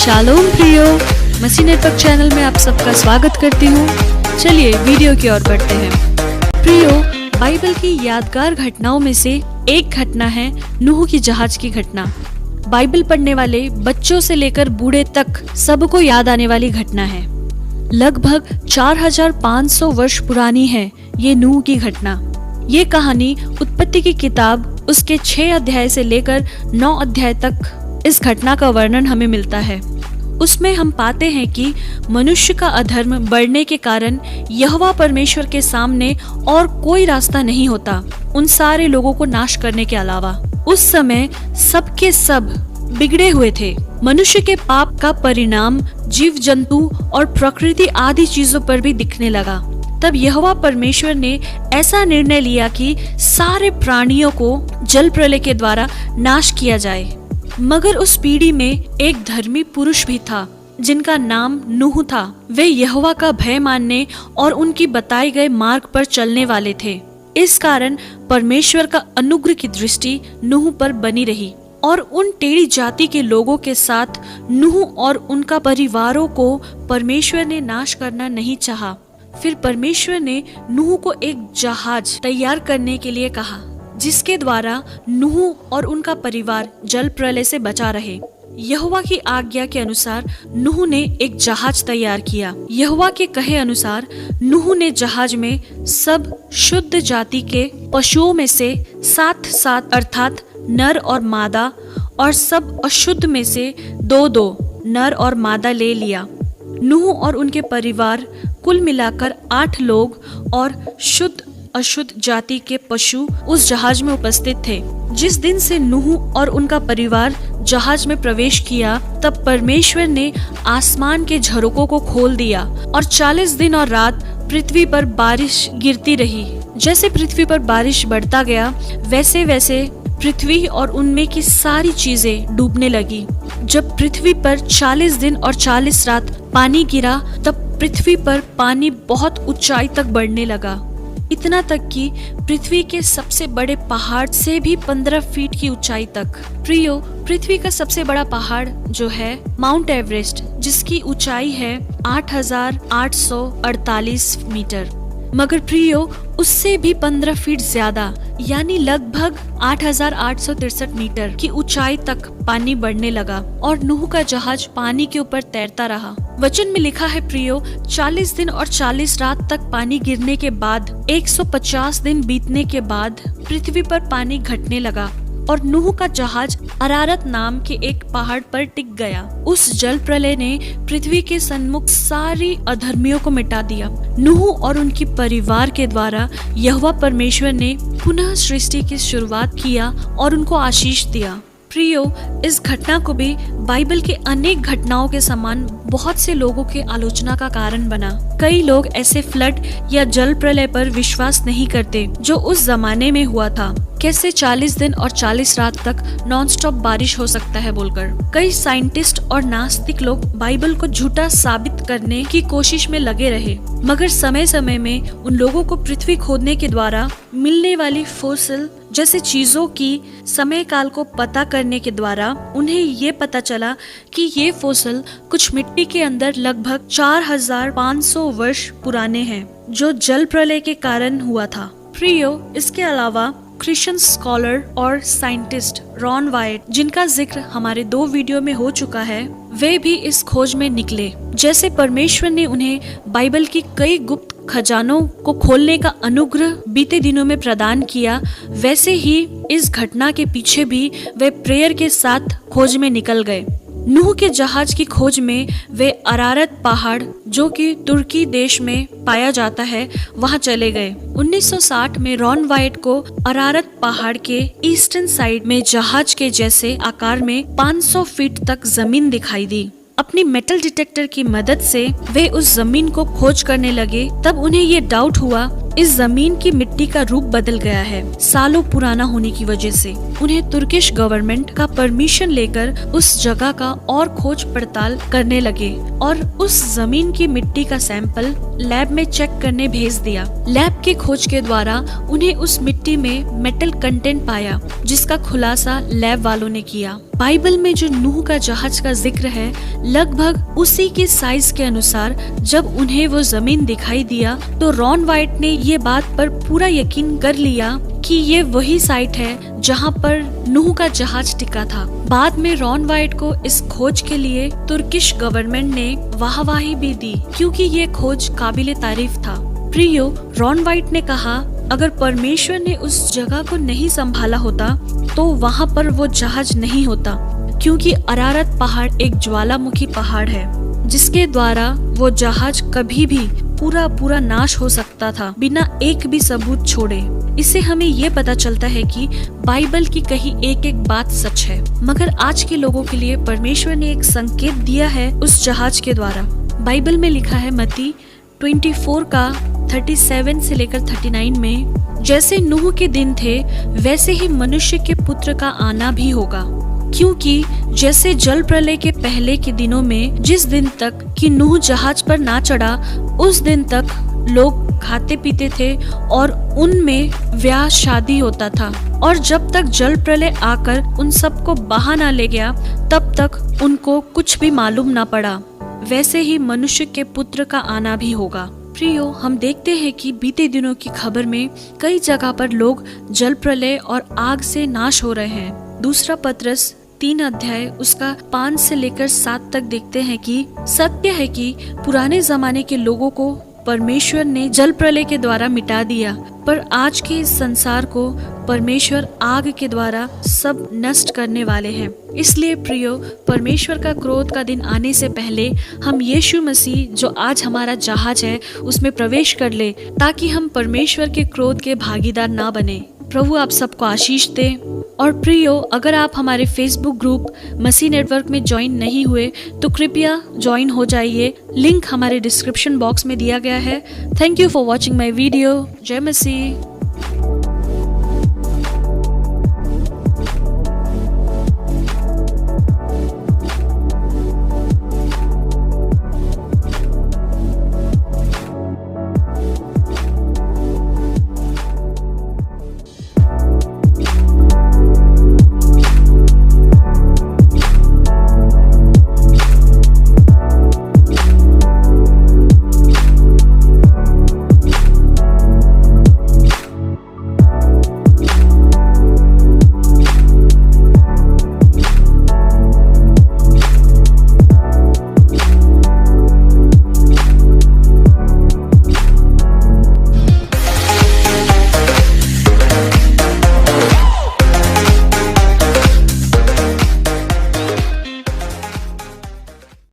Shalom प्रियो, मसीह network channel में आप सबका स्वागत करती हूँ। चलिए वीडियो की ओर बढ़ते हैं। प्रियो, बाइबल की यादगार घटनाओं में से एक घटना है नूह की जहाज की घटना। बाइबल पढ़ने वाले बच्चों से लेकर बूढ़े तक सबको याद आने वाली घटना है। लगभग 4500 वर्ष पुरानी है ये नूह की घटना। ये कहानी उत्पत्ति की किताब उसके 6 अध्याय से लेकर 9 अध्याय तक इस घटना का वर्णन हमें मिलता है। उसमें हम पाते हैं कि मनुष्य का अधर्म बढ़ने के कारण यहोवा परमेश्वर के सामने और कोई रास्ता नहीं होता उन सारे लोगों को नाश करने के अलावा। उस समय सबके सब बिगड़े हुए थे। मनुष्य के पाप का परिणाम जीव जंतु और प्रकृति आदि चीजों पर भी दिखने लगा। तब यहोवा परमेश्वर ने ऐसा निर्णय लिया कि सारे प्राणियों को जल प्रलय के द्वारा नाश किया जाए। मगर उस पीढ़ी में एक धर्मी पुरुष भी था जिनका नाम नूह था। वे यहोवा का भय मानने और उनकी बताए गए मार्ग पर चलने वाले थे। इस कारण परमेश्वर का अनुग्रह की दृष्टि नूह पर बनी रही और उन टेढ़ी जाति के लोगों के साथ नूह और उनका परिवारों को परमेश्वर ने नाश करना नहीं चाहा। फिर परमेश्वर ने नूह को एक जहाज तैयार करने के लिए कहा जिसके द्वारा नूह और उनका परिवार जल प्रलय से बचा रहे। यहोवा की आज्ञा के अनुसार नूह ने एक जहाज तैयार किया। यहोवा के कहे अनुसार नूह ने जहाज में सब शुद्ध जाति के पशुओं में से 7 अर्थात नर और मादा और सब अशुद्ध में से 2 नर और मादा ले लिया। नूह और उनके परिवार कुल मिलाकर 8 लोग और शुद्ध अशुद्ध जाति के पशु उस जहाज में उपस्थित थे। जिस दिन से नूह और उनका परिवार जहाज में प्रवेश किया तब परमेश्वर ने आसमान के झरोकों को खोल दिया और 40 दिन और रात पृथ्वी पर बारिश गिरती रही। जैसे पृथ्वी पर बारिश बढ़ता गया वैसे वैसे पृथ्वी और उनमें की सारी चीजें डूबने लगी। जब पृथ्वी पर 40 दिन और 40 रात पानी गिरा तब पृथ्वी पर पानी बहुत ऊंचाई तक बढ़ने लगा, इतना तक कि पृथ्वी के सबसे बड़े पहाड़ से भी 15 फीट की ऊंचाई तक। प्रियो, पृथ्वी का सबसे बड़ा पहाड़ जो है माउंट एवरेस्ट, जिसकी ऊंचाई है 8,848 मीटर, मगर प्रियो उससे भी 15 फीट ज्यादा यानी लगभग 8,863 मीटर की ऊंचाई तक पानी बढ़ने लगा और नूह का जहाज पानी के ऊपर तैरता रहा। वचन में लिखा है प्रियो, 40 दिन और 40 रात तक पानी गिरने के बाद 150 दिन बीतने के बाद पृथ्वी पर पानी घटने लगा और नूह का जहाज अरारत नाम के एक पहाड़ पर टिक गया। उस जल प्रलय ने पृथ्वी के सन्मुख सारी अधर्मियों को मिटा दिया। नूह और उनकी परिवार के द्वारा यहोवा परमेश्वर ने पुनः सृष्टि की शुरुआत किया और उनको आशीष दिया। प्रियो, इस घटना को भी बाइबल के अनेक घटनाओं के समान बहुत से लोगों के आलोचना का कारण बना। कई लोग ऐसे फ्लड या जल प्रलय पर विश्वास नहीं करते जो उस जमाने में हुआ था। कैसे 40 दिन और 40 रात तक नॉनस्टॉप बारिश हो सकता है बोलकर कई साइंटिस्ट और नास्तिक लोग बाइबल को झूठा साबित करने की कोशिश में लगे रहे। मगर समय समय में उन लोगों को पृथ्वी खोदने के द्वारा मिलने वाली फोसिल जैसे चीजों की समय काल को पता करने के द्वारा उन्हें ये पता चला कि ये फोसिल कुछ मिट्टी के अंदर लगभग 4500 वर्ष पुराने हैं जो जल प्रलय के कारण हुआ था। प्रियो, इसके अलावा क्रिश्चियन स्कॉलर और साइंटिस्ट रॉन वाइट, जिनका जिक्र हमारे 2 वीडियो में हो चुका है, वे भी इस खोज में निकले। जैसे परमेश्वर ने उन्हें बाइबल की कई गुप्त खजानों को खोलने का अनुग्रह बीते दिनों में प्रदान किया, वैसे ही इस घटना के पीछे भी वे प्रेयर के साथ खोज में निकल गए। नूह के जहाज की खोज में वे अरारत पहाड़ जो कि तुर्की देश में पाया जाता है वहां चले गए। 1960 में रॉन वाइट को अरारत पहाड़ के ईस्टर्न साइड में जहाज के जैसे आकार में 500 फीट तक जमीन दिखाई दी। अपनी मेटल डिटेक्टर की मदद से वे उस जमीन को खोज करने लगे। तब उन्हें ये डाउट हुआ इस जमीन की मिट्टी का रूप बदल गया है सालों पुराना होने की वजह से। उन्हें तुर्किश गवर्नमेंट का परमिशन लेकर उस जगह का और खोज पड़ताल करने लगे और उस जमीन की मिट्टी का सैंपल लैब में चेक करने भेज दिया। लैब के खोज के द्वारा उन्हें उस मिट्टी में मेटल कंटेंट पाया, जिसका खुलासा लैब वालों ने किया। बाइबल में जो नूह का जहाज का जिक्र है, लगभग उसी के साइज के अनुसार जब उन्हें वो जमीन दिखाई दिया तो रॉन वाइट ने ये बात पर पूरा यकीन कर लिया कि ये वही साइट है जहाँ पर नूह का जहाज टिका था। बाद में रॉन वाइट को इस खोज के लिए तुर्किश गवर्नमेंट ने वाहवाही भी दी, क्योंकि ये खोज काबिले तारीफ था। प्रियो, रॉन वाइट ने कहा, अगर परमेश्वर ने उस जगह को नहीं संभाला होता तो वहाँ पर वो जहाज नहीं होता, क्योंकि अरारत पहाड़ एक ज्वालामुखी पहाड़ है जिसके द्वारा वो जहाज कभी भी पूरा नाश हो सकता था बिना एक भी सबूत छोड़े। इससे हमें ये पता चलता है कि बाइबल की कही एक एक बात सच है, मगर आज के लोगों के लिए परमेश्वर ने एक संकेत दिया है उस जहाज के द्वारा। बाइबल में लिखा है मत्ती 24 का 37 से लेकर 39 में, जैसे नूह के दिन थे वैसे ही मनुष्य के पुत्र का आना भी होगा। क्योंकि जैसे जल प्रलय के पहले के दिनों में जिस दिन तक कि नूह जहाज पर ना चढ़ा, उस दिन तक लोग खाते पीते थे और उनमें ब्याह शादी होता था, और जब तक जल प्रलय आकर उन सबको बहा ना ले गया तब तक उनको कुछ भी मालूम ना पड़ा। वैसे ही मनुष्य के पुत्र का आना भी होगा। प्रियो, हम देखते हैं कि बीते दिनों की खबर में कई जगह पर लोग जल प्रलय और आग से नाश हो रहे हैं। दूसरा पत्रस 3 अध्याय उसका 5 से लेकर 7 तक देखते हैं कि सत्य है कि पुराने जमाने के लोगों को परमेश्वर ने जल प्रलय के द्वारा मिटा दिया, पर आज के इस संसार को परमेश्वर आग के द्वारा सब नष्ट करने वाले हैं। इसलिए प्रियो, परमेश्वर का क्रोध का दिन आने से पहले हम यीशु मसीह जो आज हमारा जहाज है उसमें प्रवेश कर ले, ताकि हम परमेश्वर के क्रोध के भागीदार ना बने। प्रभु आप सबको आशीष दे। और प्रियो, अगर आप हमारे फेसबुक ग्रुप मसीह नेटवर्क में ज्वाइन नहीं हुए तो कृपया ज्वाइन हो जाइए। लिंक हमारे डिस्क्रिप्शन बॉक्स में दिया गया है। Thank you for watching my video. जय मसीह।